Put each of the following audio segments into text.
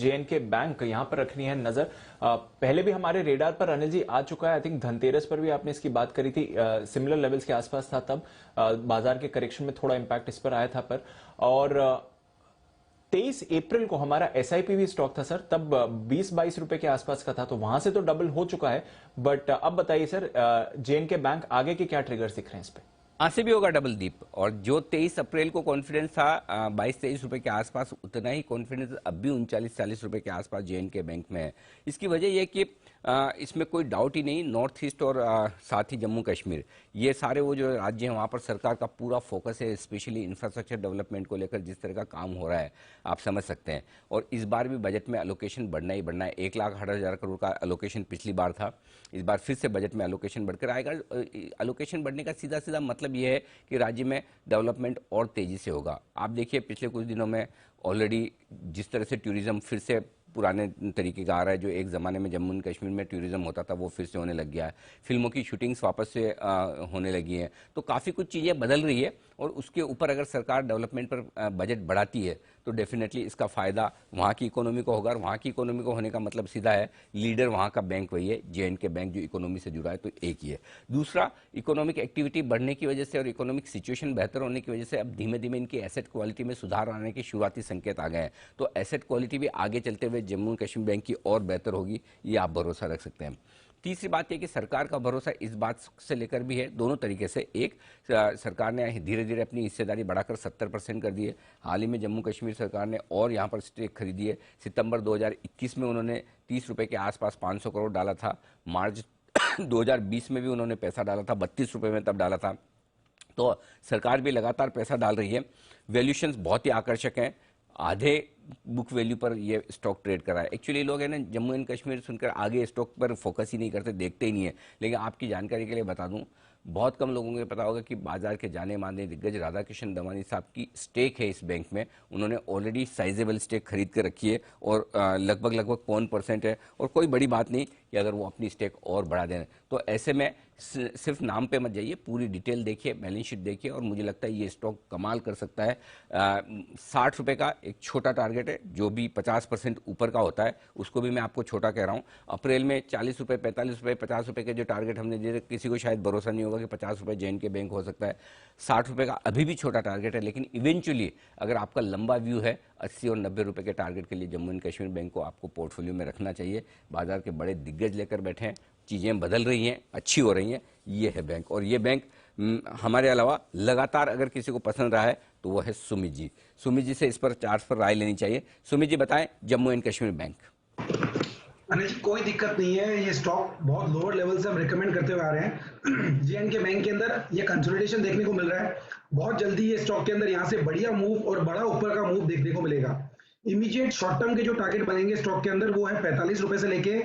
JNK bank यहां पर रखनी है नजर। पहले भी हमारे रेडार पर अनिल जी आ चुका है। आई थिंक धनतेरस पर भी आपने इसकी बात करी थी, सिमिलर लेवल्स के आसपास था तब। बाजार के करेक्शन में थोड़ा इंपैक्ट इस पर आया था पर। और 23 अप्रैल को हमारा एसआईपी भी स्टॉक था सर, तब 20-22 रुपए के आसपास का था, तो वहां से तो डबल हो चुका है। बट अब बताइए सर, जेएनके बैंक आगे के क्या ट्रिगर्स दिख रहे हैं इस पे? वहां से भी होगा डबल दीप। और जो 23 अप्रैल को कॉन्फिडेंस था 22-23 रुपए के आसपास, उतना ही कॉन्फिडेंस अब भी 39-40 रुपए के आसपास जेएनके बैंक में है। इसकी वजह यह कि इसमें कोई डाउट ही नहीं, नॉर्थ ईस्ट और साथ ही जम्मू कश्मीर, ये सारे वो जो राज्य हैं वहाँ पर सरकार का पूरा फोकस है, स्पेशली इंफ्रास्ट्रक्चर डेवलपमेंट को लेकर जिस तरह का काम हो रहा है आप समझ सकते हैं। और इस बार भी बजट में एलोकेशन बढ़ना ही बढ़ना है। 1,60,000 करोड़ का एलोकेशन पिछली बार था, इस बार फिर से बजट में एलोकेशन बढ़कर आएगा। एलोकेशन बढ़ने का सीधा सीधा मतलब ये है कि राज्य में डेवलपमेंट और तेजी से होगा। आप देखिए पिछले कुछ दिनों में ऑलरेडी जिस तरह से टूरिज्म फिर से पुराने तरीके का आ रहा है, जो एक ज़माने में जम्मू एंड कश्मीर में टूरिज्म होता था वो फिर से होने लग गया है। फिल्मों की शूटिंग्स वापस से होने लगी हैं, तो काफ़ी कुछ चीज़ें बदल रही है। और उसके ऊपर अगर सरकार डेवलपमेंट पर बजट बढ़ाती है तो डेफिनेटली इसका फ़ायदा वहाँ की इकोनॉमी को होगा। और वहाँ की इकोनॉमी को होने का मतलब सीधा है, लीडर वहाँ का बैंक वही है, जेएनके बैंक, जो इकोनॉमी से जुड़ा है, तो एक ही है। दूसरा, इकोनॉमिक एक्टिविटी बढ़ने की वजह से और इकोनॉमिक सिचुएशन बेहतर होने की वजह से अब धीमे धीमे इनकी एसेट क्वालिटी में सुधार आने के शुरुआती संकेत आ गए हैं। तो एसेट क्वालिटी भी आगे चलते हुए जम्मू एंड कश्मीर बैंक की और बेहतर होगी, ये आप भरोसा रख सकते हैं। तीसरी बात यह कि सरकार का भरोसा इस बात से लेकर भी है दोनों तरीके से। एक, सरकार ने धीरे धीरे अपनी हिस्सेदारी बढ़ाकर 70% कर दी है। हाल ही में जम्मू कश्मीर सरकार ने और यहाँ पर स्टेक खरीदी है। सितंबर 2021 में उन्होंने 30 रुपए के आसपास 500 करोड़ डाला था। मार्च 2020 में भी उन्होंने पैसा डाला था, 32 रुपए में तब डाला था। तो सरकार भी लगातार पैसा डाल रही है। वैल्यूशंस बहुत ही आकर्षक हैं, आधे बुक वैल्यू पर ये स्टॉक ट्रेड कर रहा है। एक्चुअली लोग है ना जम्मू एंड कश्मीर सुनकर आगे स्टॉक पर फोकस ही नहीं करते, देखते ही नहीं है। लेकिन आपकी जानकारी के लिए बता दूं, बहुत कम लोगों को पता होगा कि बाजार के जाने माने दिग्गज राधाकिशन दमानी साहब की स्टेक है इस बैंक में। उन्होंने ऑलरेडी साइजेबल स्टेक खरीद कर रखी है और लगभग 5% है। और कोई बड़ी बात नहीं कि अगर वो अपनी स्टेक और बढ़ा दें। तो ऐसे में सिर्फ नाम पे मत जाइए, पूरी डिटेल देखिए, बैलेंस शीट देखिए, और मुझे लगता है ये स्टॉक कमाल कर सकता है। 60 रुपए का एक छोटा टारगेट है, जो भी 50% ऊपर का होता है उसको भी मैं आपको छोटा कह रहा हूँ। अप्रैल में 40 रुपए, 45 रुपए, 50 रुपए के जो टारगेट हमने दिए, किसी को शायद भरोसा नहीं होगा कि 50 रुपए जेएनके बैंक हो सकता है। 60 रुपए का अभी भी छोटा टारगेट है, लेकिन इवेंचुअली अगर आपका लंबा व्यू है 80 और 90 रुपए के टारगेट के लिए जम्मू एंड कश्मीर बैंक को आपको पोर्टफोलियो में रखना चाहिए। बाजार के बड़े दिग्गज लेकर बैठे हैं, चीज़ें बदल रही हैं, अच्छी हो रही हैं, ये है बैंक। और ये बैंक हमारे अलावा लगातार अगर किसी को पसंद रहा है तो वो है सुमित जी। सुमित जी से इस पर चार्ज पर राय लेनी चाहिए। सुमित जी बताएं, जम्मू एंड कश्मीर बैंक। अनिल जी, कोई दिक्कत नहीं है, ये स्टॉक बहुत लोअर लेवल से हम रिकमेंड करते हुए आ रहे हैं। जेएनके बैंक के अंदर ये कंसोलिडेशन देखने को मिल रहा है। बहुत जल्दी ये स्टॉक के अंदर यहाँ से बढ़िया मूव और बड़ा ऊपर का मूव देखने को मिलेगा। इमीडिएट शॉर्ट टर्म के जो टारगेट बनेंगे स्टॉक के अंदर वो है 45 रुपए से लेके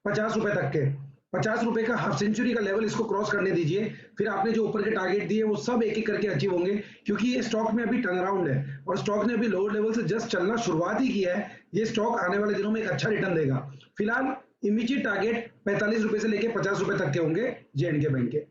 50 रुपए तक के। 50 रुपए का हाफ सेंचुरी का लेवल इसको क्रॉस करने दीजिए, फिर आपने जो ऊपर के टारगेट दिए वो सब एक एक करके अचीव होंगे, क्योंकि ये स्टॉक में अभी टर्न अराउंड है और स्टॉक ने अभी लोअर लेवल से जस्ट चलना शुरुआत ही किया है। ये स्टॉक आने वाले दिनों में एक अच्छा रिटर्न देगा। फिलहाल इमीडिएट टारगेट 45 रुपए से लेके 50 रुपए तक के होंगे जेएनके बैंक के।